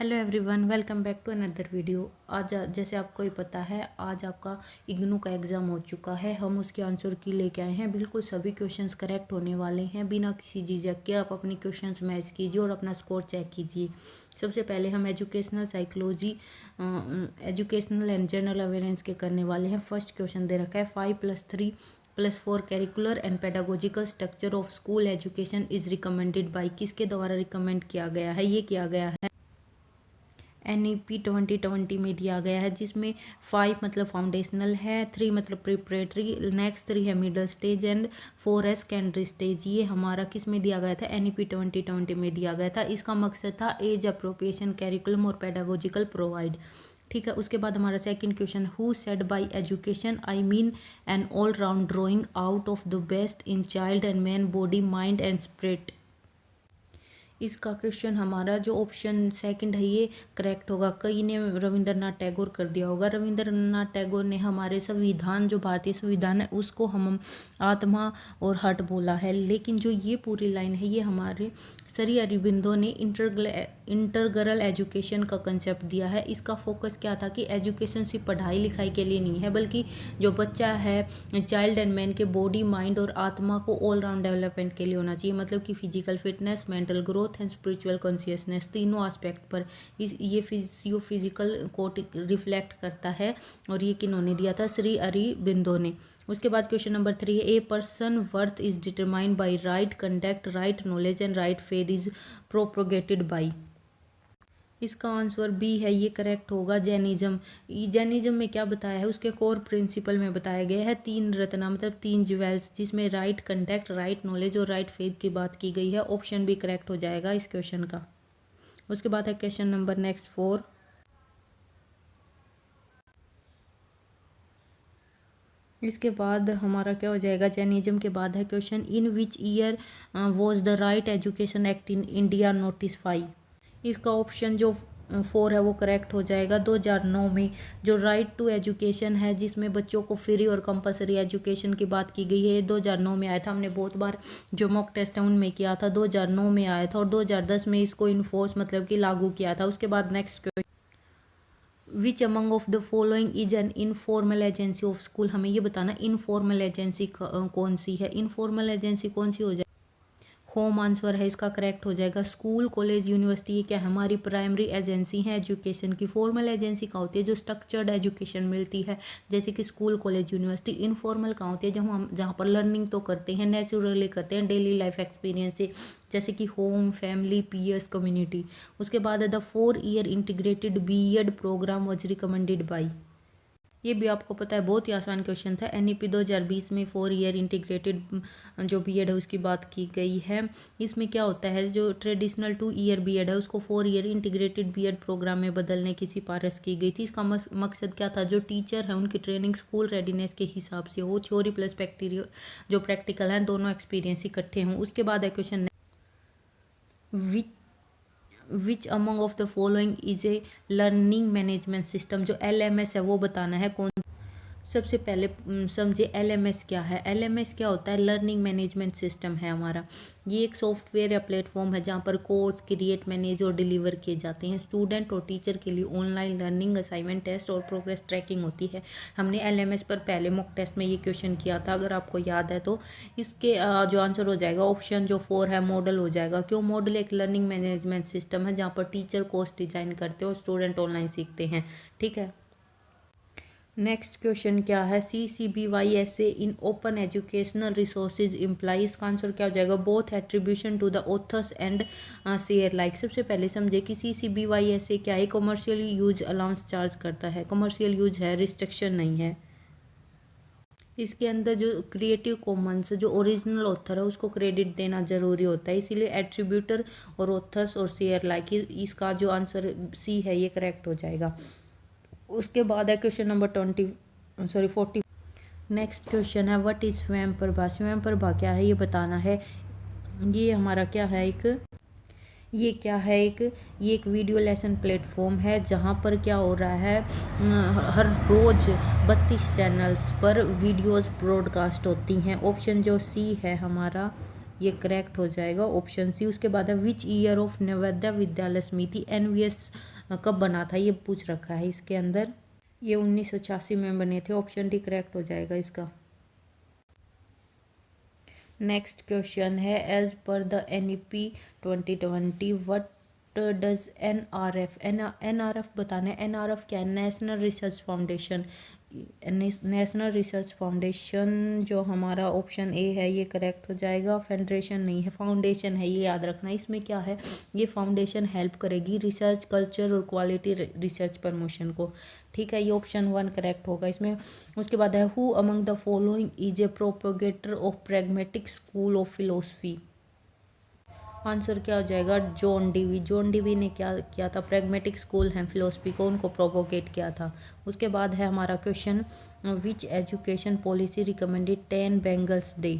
Hello everyone, welcome back to another video. आज जैसे आपको ही पता है, आज आपका इग्नू का एग्ज़ाम हो चुका है। हम उसके आंसर की लेके आए हैं। बिल्कुल सभी क्वेश्चंस करेक्ट होने वाले हैं। बिना किसी झिझक के आप अपनी क्वेश्चंस मैच कीजिए और अपना स्कोर चेक कीजिए। सबसे पहले हम educational psychology, educational and general awareness के करने वाले हैं। फर्स्ट क्वेश्चन दे रखा है 5+3+4 curricular and pedagogical structure of school education is recommended by. किसके द्वारा रिकमेंड किया गया है? ये किया गया है NEP 2020 में दिया गया है, जिसमें 5 मतलब फाउंडेशनल है, 3 मतलब प्रिपरेटरी, नेक्स्ट 3 है मिडिल स्टेज एंड 4 है सेकेंडरी स्टेज। ये हमारा किस में दिया गया था? NEP 2020 में दिया गया था। इसका मकसद था एज अप्रोप्रिएशन कैरिकुलम और पेडागोजिकल प्रोवाइड। ठीक है। उसके बाद हमारा second question, who said by education I mean an all round drawing out of the best in child and man body mind and spirit. इसका क्वेश्चन हमारा जो ऑप्शन सेकंड है ये करेक्ट होगा। कई ने रविंद्रनाथ टैगोर कर दिया होगा। रविंद्रनाथ टैगोर ने हमारे संविधान, जो भारतीय संविधान है, उसको हम आत्मा और हट बोला है। लेकिन जो ये पूरी लाइन है ये हमारे श्री अरबिंदो ने इंटरगरल एजुकेशन का कंसेप्ट दिया है। इसका फोकस क्या था कि एजुकेशन सिर्फ पढ़ाई लिखाई के लिए नहीं है, बल्कि जो बच्चा है चाइल्ड एंड मैन के बॉडी माइंड और आत्मा को ऑल राउंड डेवलपमेंट के लिए होना चाहिए। मतलब कि physical fitness, mental growth and spiritual consciousness, तीनों एस्पेक्ट पर ये फिजिकल को रिफ्लेक्ट करता है। और ये किन्होंने दिया था? श्री अरबिंदो ने। उसके बाद क्वेश्चन नंबर 3 है, a person worth is determined by right conduct, right knowledge and right faith is propagated bye. इसका आंसर बी है, ये करेक्ट होगा। जैनिज्म। जैनिज्म में क्या बताया है? उसके कोर प्रिंसिपल में बताया गया है 3 रत्ना मतलब 3 ज्वेल्स, जिसमें राइट कंडक्ट, राइट नॉलेज और राइट फेथ की बात की गई है। ऑप्शन भी करेक्ट हो जाएगा इस क्वेश्चन का। उसके बाद है क्वेश्चन नंबर नेक्स्ट 4। इसके बाद हमारा क्या हो जाएगा? जैनिज्म के बाद है question, in which year was the right education act in India notify. इसका ऑप्शन जो 4 है वो करेक्ट हो जाएगा। 2009 में जो राइट टू एजुकेशन है, जिसमें बच्चों को फ्री और कंपलसरी एजुकेशन की बात की गई है, 2009 में आया था। हमने बहुत बार जो मॉक टेस्ट है उनमें किया था। 2009 में आया था और 2010 में इसको इन्फोर्स मतलब कि लागू किया था। उसके बाद next, which among of the following is an informal agency of school. हमें ये बताना इनफॉर्मल एजेंसी कौन सी है। इनफॉर्मल एजेंसी कौन सी हो जाए? होम आंसर है इसका, करेक्ट हो जाएगा। स्कूल, कॉलेज, यूनिवर्सिटी, ये क्या हमारी प्राइमरी एजेंसी है एजुकेशन की। फॉर्मल एजेंसी कहाँ होती है? जो स्ट्रक्चर्ड एजुकेशन मिलती है, जैसे कि स्कूल, कॉलेज, यूनिवर्सिटी। इनफॉर्मल कहाँ होती है? जहाँ पर लर्निंग तो करते हैं, नेचुरली करते हैं, डेली लाइफ एक्सपीरियंस से, जैसे कि होम, फैमिली, पीयर्स, कम्युनिटी। उसके बाद है the 4-year integrated BEd programme was recommended by. ये भी आपको पता है, बहुत ही आसान क्वेश्चन था। NEP 2020 में 4-year इंटीग्रेटेड जो BEd है उसकी बात की गई है। इसमें क्या होता है, जो ट्रेडिशनल 2-year BEd है उसको 4-year इंटीग्रेटेड BEd प्रोग्राम में बदलने की सिफारिश की गई थी। इसका मकसद क्या था? जो टीचर है उनकी ट्रेनिंग स्कूल रेडीनेस के हिसाब से हो, थ्योरी प्लस जो प्रैक्टिकल है दोनों एक्सपीरियंस इकट्ठे हों। उसके बाद है question, which among of the following is a learning management system. जो LMS है वो बताना है कौन। सबसे पहले समझे LMS क्या है। LMS क्या होता है? लर्निंग मैनेजमेंट सिस्टम है हमारा। ये एक सॉफ्टवेयर या प्लेटफॉर्म है जहाँ पर कोर्स क्रिएट, मैनेज और डिलीवर किए जाते हैं। स्टूडेंट और टीचर के लिए ऑनलाइन लर्निंग, असाइनमेंट, टेस्ट और प्रोग्रेस ट्रैकिंग होती है। हमने LMS पर पहले मॉक टेस्ट में ये क्वेश्चन किया था, अगर आपको याद है तो। इसके जो आंसर हो जाएगा ऑप्शन जो 4 है, मॉडल हो जाएगा। क्यों? मॉडल एक लर्निंग मैनेजमेंट सिस्टम है जहाँ पर टीचर कोर्स डिजाइन करते हैं और स्टूडेंट ऑनलाइन सीखते हैं। ठीक है। नेक्स्ट क्वेश्चन क्या है? CCBYSA in open educational resources imply. इसका आंसर क्या हो जाएगा? Both attribution to the authors and share like. सबसे पहले समझे कि CCBYSA क्या है? कमर्शियल यूज अलाउंस चार्ज करता है। कमर्शियल यूज है, रिस्ट्रिक्शन नहीं है। इसके अंदर जो क्रिएटिव कॉमन्स, जो ओरिजिनल ऑथर है उसको क्रेडिट देना जरूरी होता है, इसीलिए एट्रीब्यूटर और ऑथर्स और शेयर लाइक। इसका जो आंसर C है ये करेक्ट हो जाएगा। उसके बाद है क्वेश्चन नंबर 40। नेक्स्ट क्वेश्चन है, व्हाट इज स्वयं प्रभा। स्वयं प्रभा क्या है ये बताना है। ये हमारा क्या है? ये एक वीडियो लेसन प्लेटफॉर्म है जहाँ पर क्या हो रहा है, हर रोज 32 चैनल्स पर वीडियोस ब्रॉडकास्ट होती हैं। ऑप्शन जो C है हमारा ये करेक्ट हो जाएगा ऑप्शन सी। उसके बाद है which year of Navodaya Vidyalaya समिति NVS कब बना था, ये पूछ रखा है इसके अंदर। ये 1986 में बने थे, ऑप्शन डी करेक्ट हो जाएगा इसका। नेक्स्ट क्वेश्चन है as per the NEP 2020 what does NRF NRF बताना है। NRF क्या है? National research foundation. National research foundation जो हमारा ऑप्शन ए है ये करेक्ट हो जाएगा। फेडरेशन नहीं है, फाउंडेशन है, ये याद रखना। इसमें क्या है, ये फाउंडेशन हेल्प करेगी रिसर्च कल्चर और क्वालिटी रिसर्च प्रमोशन को। ठीक है, ये ऑप्शन 1 करेक्ट होगा इसमें। उसके बाद है who among the following is a propagator of pragmatic school of philosophy. Answer क्या हो जाएगा? John Dewey. जॉन डीवी ने क्या किया था? प्रैग्मेटिक स्कूल है फिलोसफी को, उनको प्रोपोगेट किया था। उसके बाद है हमारा question which education policy recommended 10 bagless day.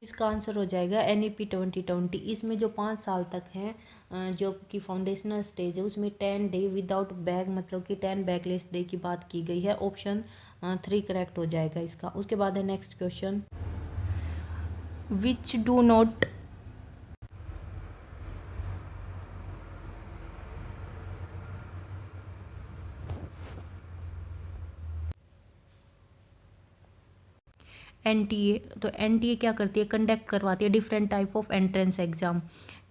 इसका आंसर हो जाएगा NEP 2020। इसमें जो 5 साल तक है जो कि फाउंडेशनल स्टेज है उसमें 10 डे विदाउट बैग मतलब कि 10 बैगलेस डे की बात की गई है। ऑप्शन 3 करेक्ट हो जाएगा इसका। उसके बाद है next question which do not NTA। तो NTA क्या करती है? कंडक्ट करवाती है different type of entrance exam.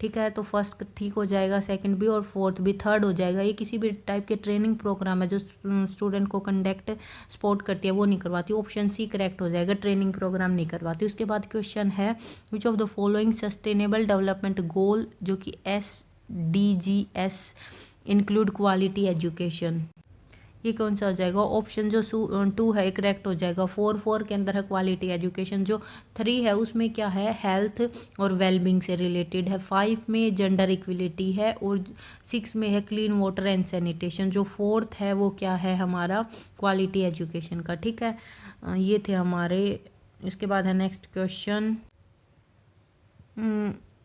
ठीक है, तो फर्स्ट ठीक हो जाएगा, सेकंड भी और फोर्थ भी। थर्ड हो जाएगा ये किसी भी टाइप के ट्रेनिंग प्रोग्राम है जो स्टूडेंट को कंडक्ट सपोर्ट करती है वो नहीं करवाती। ऑप्शन सी करेक्ट हो जाएगा, ट्रेनिंग प्रोग्राम नहीं करवाती। उसके बाद क्वेश्चन है which of the following sustainable development goal जो कि SDGs इंक्लूड क्वालिटी एजुकेशन। ये कौन सा हो जाएगा? ऑप्शन जो 2 है करेक्ट हो जाएगा। 4 के अंदर है क्वालिटी एजुकेशन। जो 3 है उसमें क्या है? हेल्थ और वेलबींग से रिलेटेड है। 5 में जेंडर इक्वलिटी है और 6 में है क्लीन वाटर एंड सैनिटेशन। जो 4th है वो क्या है? हमारा क्वालिटी एजुकेशन का। ठीक है, ये थे हमारे। इसके बाद है next question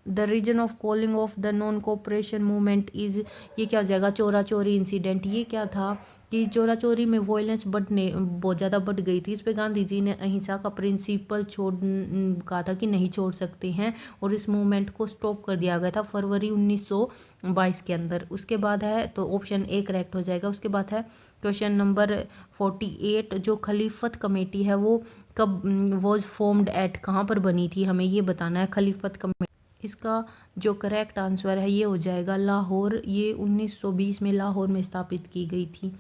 the reason of calling off the non cooperation movement is. ये क्या हो जाएगा? चोरा चोरी इंसिडेंट। ये क्या था कि चोरा चोरी में वॉयलेंस बहुत ज़्यादा बढ़ गई थी। इस पे गांधी जी ने अहिंसा का प्रिंसिपल कहा था कि नहीं छोड़ सकते हैं और इस मूवमेंट को स्टॉप कर दिया गया था फरवरी 1922 के अंदर। उसके बाद है तो ऑप्शन ए करेक्ट हो जाएगा। उसके बाद है क्वेश्चन नंबर 48 जो खलीफत कमेटी है वो कब वॉज फॉर्म्ड एट, कहाँ पर बनी थी, हमें ये बताना है। खलीफत कमेटी इसका जो करेक्ट आंसर है ये हो जाएगा लाहौर। ये 1920 में लाहौर में स्थापित की गई थी।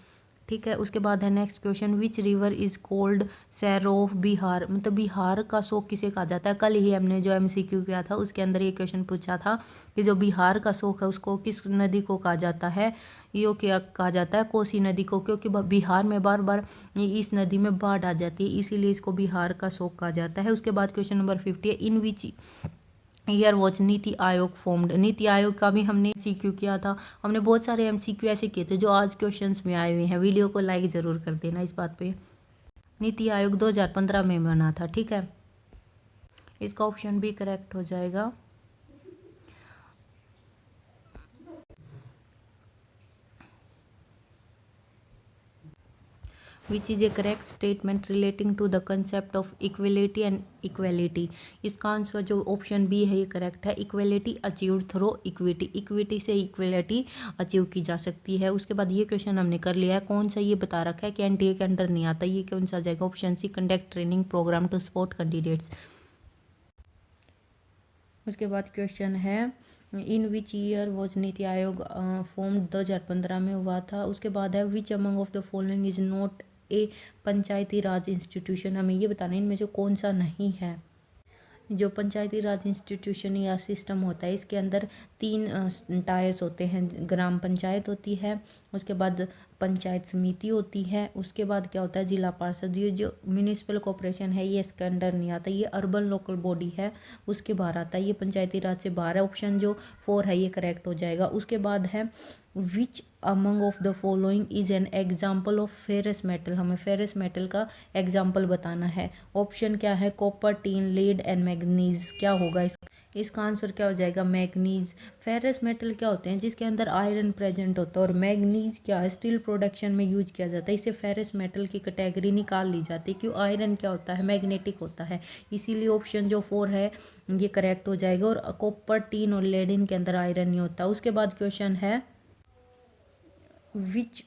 ठीक है, उसके बाद है next question which river is cold serow of Bihar. मतलब बिहार का शोक किसे कहा जाता है? कल ही हमने जो MCQ किया था उसके अंदर ये क्वेश्चन पूछा था कि जो बिहार का शोक है उसको किस नदी को कहा जाता है? ये क्या कहा जाता है? कोसी नदी को, क्योंकि बिहार में बार बार इस नदी में बाढ़ आ जाती है इसीलिए इसको बिहार का शोक कहा जाता है। उसके बाद क्वेश्चन नंबर 50 है इन which year watch NITI Aayog formed. NITI Aayog का भी हमने MCQ किया था। हमने बहुत सारे MCQ ऐसे किए थे जो आज क्वेश्चंस में आए हुए हैं। वीडियो को लाइक ज़रूर कर देना इस बात पे। नीति आयोग 2015 में बना था। ठीक है, इसका ऑप्शन भी करेक्ट हो जाएगा। Which is a correct statement relating to the concept of equality and equality. इसका आंसर जो ऑप्शन बी है ये करेक्ट है। Equality achieve through equity. Equity से इक्वेलिटी अचीव की जा सकती है। उसके बाद ये क्वेश्चन हमने कर लिया है। कौन सा ये बता रखा है कि NTA के अंडर नहीं आता, ये कौन सा जाएगा? Option C conduct training programme to support candidates. उसके बाद क्वेश्चन है इन which year was NITI Aayog form 2015 में हुआ था। उसके बाद है which among of the following is not a Panchayati Raj institution. हमें ये बताना है इनमें से कौन सा नहीं है। जो पंचायती राज इंस्टीट्यूशन या सिस्टम होता है इसके अंदर 3 टायर्स होते हैं। ग्राम पंचायत होती है, उसके बाद पंचायत समिति होती है, उसके बाद क्या होता है? जिला पार्षद। ये जो म्यूनिसिपल कॉर्पोरेशन है ये इसके अंडर नहीं आता, ये अर्बन लोकल बॉडी है उसके बाहर आता है। ये पंचायती राज से बाहर है। ऑप्शन जो 4 है ये करेक्ट हो जाएगा। उसके बाद है which among of the following is an example of ferrous metal. हमें फेरस मेटल का एग्जाम्पल बताना है। ऑप्शन क्या है? Copper, tin, lead and manganese. क्या होगा इसका आंसर क्या हो जाएगा, मैग्नीज। फेरस मेटल क्या होते हैं, जिसके अंदर आयरन प्रेजेंट होता है, और मैग्नीज क्या है, स्टील प्रोडक्शन में यूज किया जाता है। इसे फेरस मेटल की कैटेगरी निकाल ली जाती है, क्यों, आयरन क्या होता है, मैग्नेटिक होता है, इसीलिए ऑप्शन जो 4 है ये करेक्ट हो जाएगा। और कॉपर, टीन और लेड के अंदर आयरन नहीं होता। उसके बाद क्वेश्चन है, which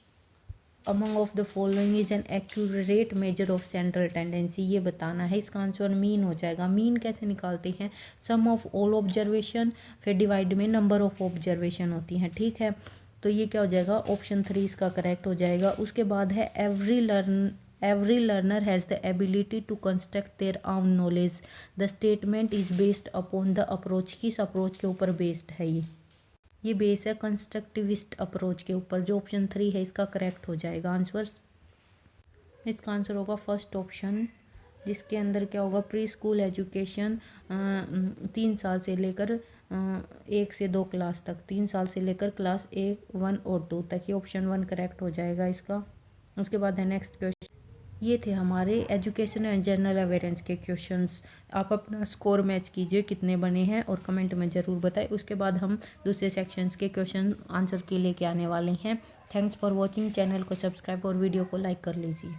among of the following is an accurate measure of central tendency, ये बताना है। इसका आंसर मीन हो जाएगा। मीन कैसे निकालते हैं, सम ऑफ ऑल ऑब्जर्वेशन, फिर डिवाइड में नंबर ऑफ ऑब्जर्वेशन होती हैं, ठीक है। तो ये क्या हो जाएगा, ऑप्शन 3 इसका करेक्ट हो जाएगा। उसके बाद है, every learner has the ability to construct their own knowledge, the statement is based upon the approach, किस अप्रोच के ऊपर बेस्ड है ये बेस है कंस्ट्रक्टिविस्ट अप्रोच के ऊपर। जो ऑप्शन 3 है इसका करेक्ट हो जाएगा आंसर। इसका आंसर होगा फर्स्ट ऑप्शन, जिसके अंदर क्या होगा, प्री स्कूल एजुकेशन 3 साल से लेकर 1 से 2 क्लास तक, 3 साल से लेकर क्लास 1, 1 और 2 तक, ये ऑप्शन 1 करेक्ट हो जाएगा इसका। उसके बाद है नेक्स्ट क्वेश्चन। ये थे हमारे एजुकेशन एंड जनरल अवेयरेंस के क्वेश्चंस। आप अपना स्कोर मैच कीजिए कितने बने हैं और कमेंट में ज़रूर बताएं। उसके बाद हम दूसरे सेक्शंस के क्वेश्चन आंसर के लेके आने वाले हैं। Thanks for watching. चैनल को सब्सक्राइब और वीडियो को लाइक कर लीजिए।